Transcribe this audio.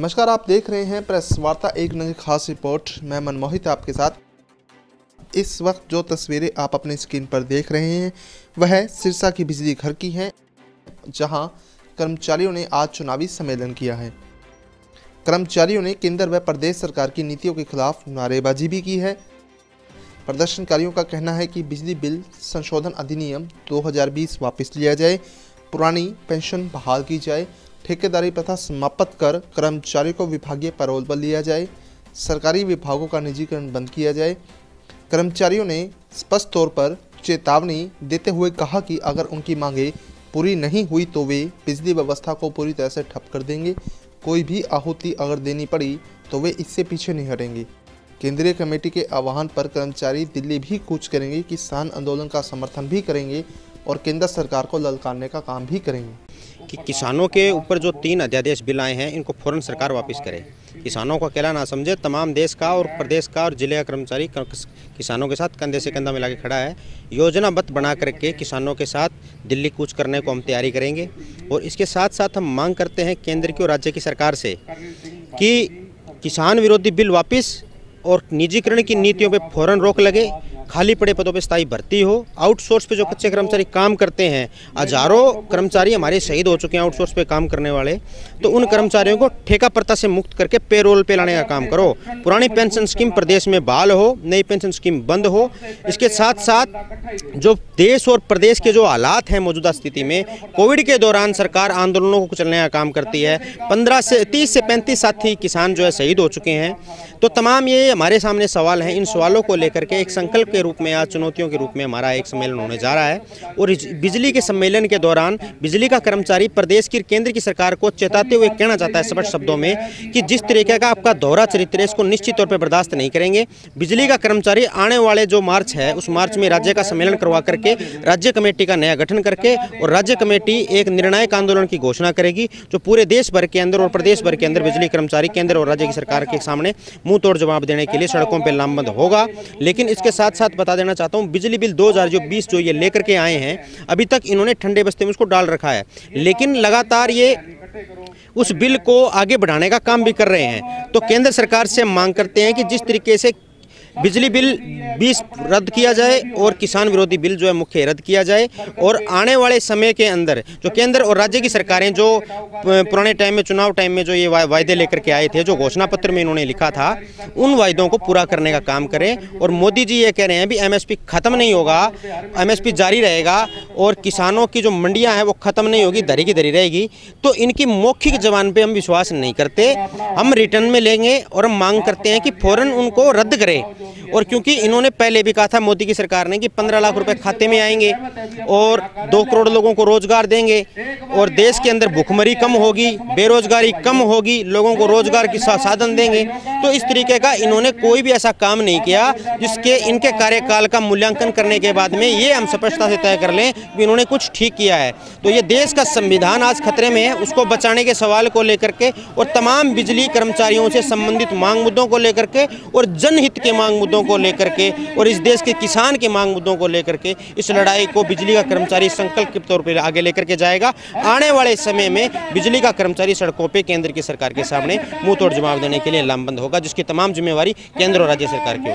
नमस्कार, आप देख रहे हैं प्रेस वार्ता एक नई खास रिपोर्ट। मैं मनमोहित आपके साथ। इस वक्त जो तस्वीरें आप अपनी स्क्रीन पर देख रहे हैं वह सिरसा की बिजली घर की हैं, जहां कर्मचारियों ने आज चुनावी सम्मेलन किया है। कर्मचारियों ने केंद्र व प्रदेश सरकार की नीतियों के खिलाफ नारेबाजी भी की है। प्रदर्शनकारियों का कहना है कि बिजली बिल संशोधन अधिनियम 2020 वापस लिया जाए, पुरानी पेंशन बहाल की जाए, ठेकेदारी प्रथा समाप्त कर कर्मचारियों को विभागीय पैरोल पर लिया जाए, सरकारी विभागों का निजीकरण बंद किया जाए। कर्मचारियों ने स्पष्ट तौर पर चेतावनी देते हुए कहा कि अगर उनकी मांगें पूरी नहीं हुई तो वे बिजली व्यवस्था को पूरी तरह से ठप कर देंगे। कोई भी आहुति अगर देनी पड़ी तो वे इससे पीछे नहीं हटेंगे। केंद्रीय कमेटी के आह्वान पर कर्मचारी दिल्ली भी कूच करेंगे, किसान आंदोलन का समर्थन भी करेंगे और केंद्र सरकार को ललकारने का काम भी करेंगे। कि किसानों के ऊपर जो 3 अध्यादेश बिल आए हैं, इनको फौरन सरकार वापस करे। किसानों को अकेला ना समझे, तमाम देश का और प्रदेश का और जिले का कर्मचारी किसानों के साथ कंधे से कंधा मिला के खड़ा है। योजनाबद्ध बना करके किसानों के साथ दिल्ली कूच करने को हम तैयारी करेंगे। और इसके साथ साथ हम मांग करते हैं केंद्र की और राज्य की सरकार से कि किसान विरोधी बिल वापस और निजीकरण की नीतियों पे फौरन रोक लगे, खाली पड़े पदों पे स्थायी भर्ती हो। आउटसोर्स पे जो कच्चे कर्मचारी काम करते हैं, हजारों कर्मचारी हमारे शहीद हो चुके हैं आउटसोर्स पे काम करने वाले, तो उन कर्मचारियों को ठेका प्रथा से मुक्त करके पेरोल पे लाने का काम करो। पुरानी पेंशन स्कीम प्रदेश में बहाल हो, नई पेंशन स्कीम बंद हो। इसके साथ साथ जो देश और प्रदेश के जो हालात हैं मौजूदा स्थिति में, कोविड के दौरान सरकार आंदोलनों को कुचलने का काम करती है। 30 से 35 साथी किसान जो है शहीद हो चुके हैं। तो तमाम ये हमारे सामने सवाल हैं। इन सवालों को लेकर के एक संकल्प के रूप में, आज चुनौतियों के रूप में हमारा एक सम्मेलन होने जा रहा है। और बिजली के सम्मेलन के दौरान बिजली का कर्मचारी प्रदेश की केंद्र की सरकार को चेताते हुए कहना चाहता है स्पष्ट शब्दों में कि जिस तरीके का आपका दोहरा चरित्र है, इसको निश्चित तौर पर बर्दाश्त नहीं करेंगे। बिजली का कर्मचारी आने वाले जो मार्च है, उस मार्च में राज्य का सम्मेलन करवा करके राज्य कमेटी का नया गठन करके और राज्य कमेटी एक निर्णायक आंदोलन की घोषणा करेगी, जो पूरे देश भर के अंदर और प्रदेश भर के अंदर बिजली कर्मचारी केंद्र और राज्य की सरकार के सामने मुंह तोड़ जवाब देने के लिए सड़कों पर लामबंद होगा। लेकिन इसके साथ साथ बता देना चाहता हूं, बिजली बिल 2020 जो ये लेकर के आए हैं, अभी तक इन्होंने ठंडे बस्ते में उसको डाल रखा है, लेकिन लगातार ये उस बिल को आगे बढ़ाने का काम भी कर रहे हैं। तो केंद्र सरकार से हम मांग करते हैं कि जिस तरीके से बिजली बिल 20 रद्द किया जाए और किसान विरोधी बिल जो है मुख्य रद्द किया जाए, और आने वाले समय के अंदर जो केंद्र और राज्य की सरकारें जो पुराने टाइम में, चुनाव टाइम में जो ये वायदे लेकर के आए थे, जो घोषणा पत्र में इन्होंने लिखा था, उन वायदों को पूरा करने का काम करें। और मोदी जी ये कह रहे हैं भी एमएसपी खत्म नहीं होगा, एमएसपी जारी रहेगा और किसानों की जो मंडियां हैं वो खत्म नहीं होगी, धरी की धरी रहेगी। तो इनकी मौखिक जबान पे हम विश्वास नहीं करते, हम रिटर्न में लेंगे और हम मांग करते हैं कि फौरन उनको रद्द करें। और क्योंकि इन्होंने पहले भी कहा था मोदी की सरकार ने कि 15 लाख रुपए खाते में आएंगे और 2 करोड़ लोगों को रोजगार देंगे और देश के अंदर भुखमरी कम होगी, बेरोजगारी कम होगी, लोगों को रोजगार की साधन देंगे। तो इस तरीके का इन्होंने कोई भी ऐसा काम नहीं किया जिसके इनके कार्यकाल का मूल्यांकन करने के बाद में ये हम स्पष्टता से तय कर लें कि इन्होंने कुछ ठीक किया है। तो ये देश का संविधान आज खतरे में है, उसको बचाने के सवाल को लेकर के और तमाम बिजली कर्मचारियों से संबंधित मांग मुद्दों को लेकर के और जनहित के मांग मुद्दों को लेकर के और इस देश के किसान के मांग मुद्दों को लेकर के इस लड़ाई को बिजली का कर्मचारी संकल्प के तौर पर आगे लेकर के जाएगा। आने वाले समय में बिजली का कर्मचारी सड़कों पे केंद्र की सरकार के सामने मुंह तोड़ जवाब देने के लिए लामबंद होगा, जिसकी तमाम जिम्मेवारी केंद्र और राज्य सरकार की।